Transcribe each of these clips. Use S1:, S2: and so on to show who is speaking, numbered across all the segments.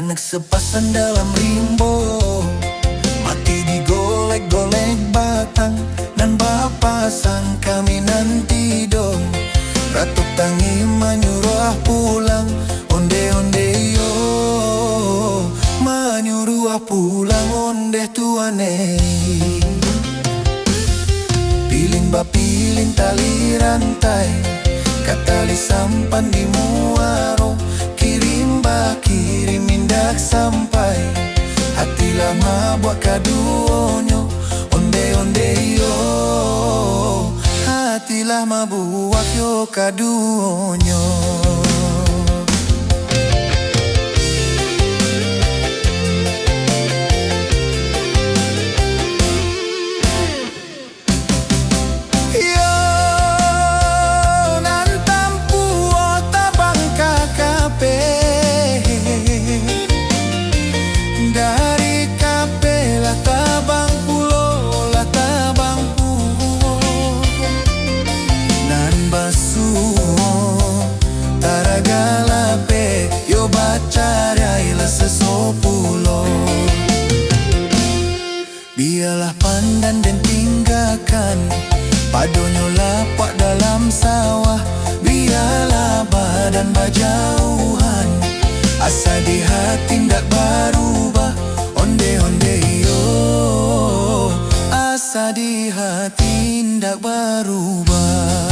S1: Anak sepasang dalam rimbo, mati digolek-golek batang. Nan bapasang kami nanti dong, ratuk tangi menyuruh pulang. Onde-onde yo, menyuruh pulang onde tuane. Pilin bapilin tali rantai, katali sampan di muaro. Kirim ba kirim indak sampai, hati lama buat kaduonyo. Onde-onde yo, hati lama buat yo kaduonyo. Biarlah pandan dan tinggalkan, padonyo lapak dalam sawah. Biarlah badan berjauhan, asa di hati ndak berubah. Onde-onde yo, asa di hati ndak berubah.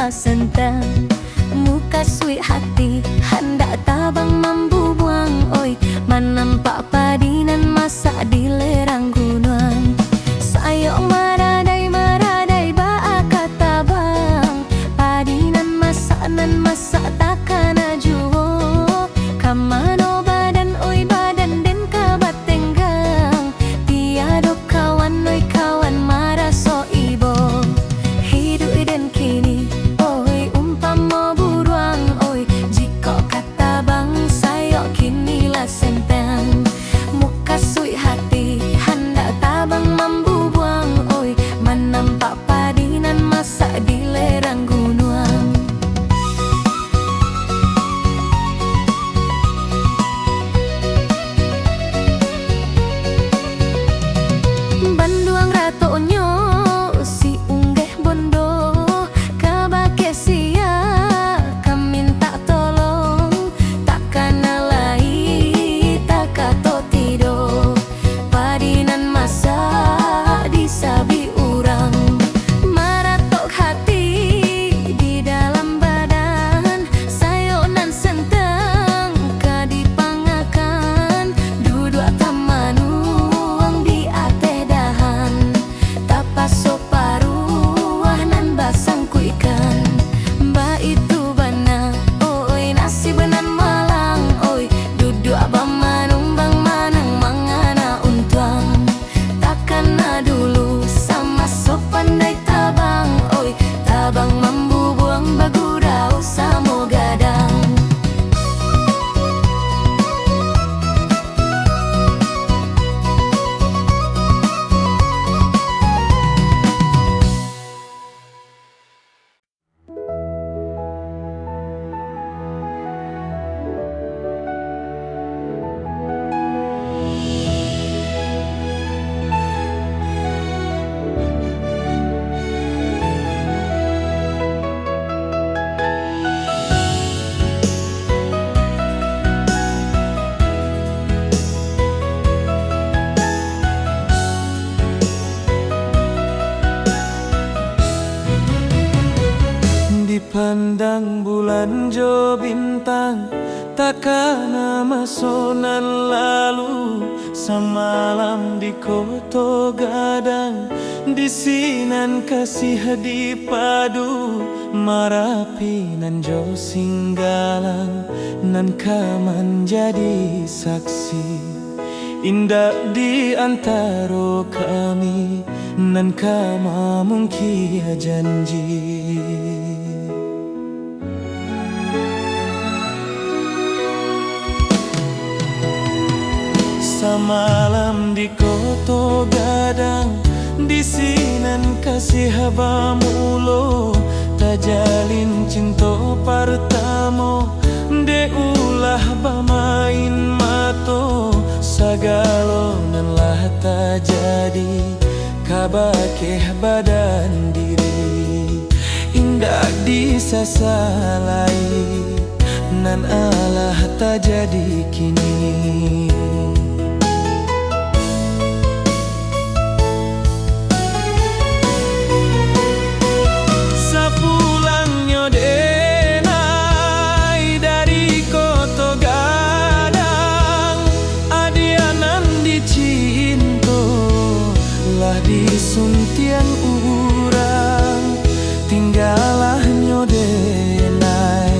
S2: kinilah sentang. Muka sweet hati hendak tabang mambu buang. Oi, manampak padinan masak di lerang gunung. Sayok maradai ba kata bang. Padinan masak nan masak takkan ajuwo. Kamano badan oi badan den kabat tenggang. Tiado kawan oi kawan maraso ibo. Hidup dan kini oi umpama buruang. Oi jika kata bang sayok kinilah sentang. Muka sweet hati hendak tabang mambu buang. Oi manampak padinan masak di lerang gunung. Banduang ratonyo si unggeh bondo. Kabake sia kaminta tolong. Takkan alai takato tido. Padinan masak disabi urang. Maratok hati di dalam badan. Sayonan sentang kadipangakan. Duduk tamanuang di ateh dahan. Tapaso paruah nan basangku ikan. Ba itu bana oi nasi benan malang. Oi duduk abang manung bang manang mangana untuang. Takkan dulu sama sopan dai tabang. Oi tabang mambu buang bagurau samo gadang.
S1: Dipandang bulan jo bintang, takkan masonan lalu. Semalam di koto gadang, disinan kasih dipadu. Marapi nan jo singgalang, nan kaman jadi saksi. Indah di antara kami, nan kama mungkin janji. Semalam di koto gadang, disinan kasih bamulo. Tajalin cinta pertama, de ulah bamain mato. Sagalo nan lah tajadi, kabakeh badan diri. Indah disasalai, nan alah tajadi kini. Sapulangnya denai dari koto gadang, adianan dicinto lah disuntiang urang. Tinggalahnya denai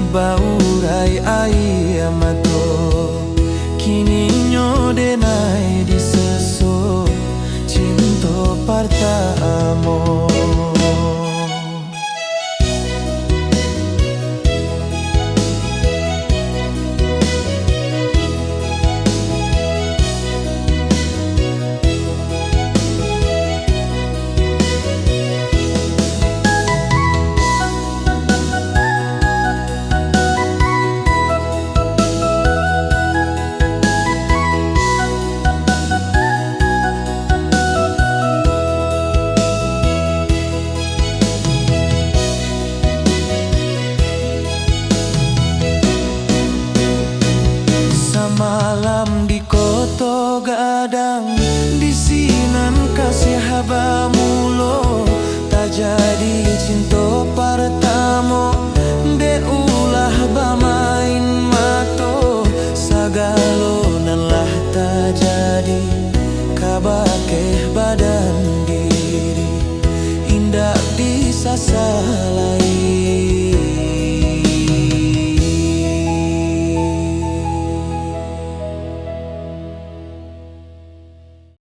S1: baurai ayamato. Kini nyo denai diseso cinta pertama. Malam di koto gadang, disinan kasih bamulo. Tak jadi cinta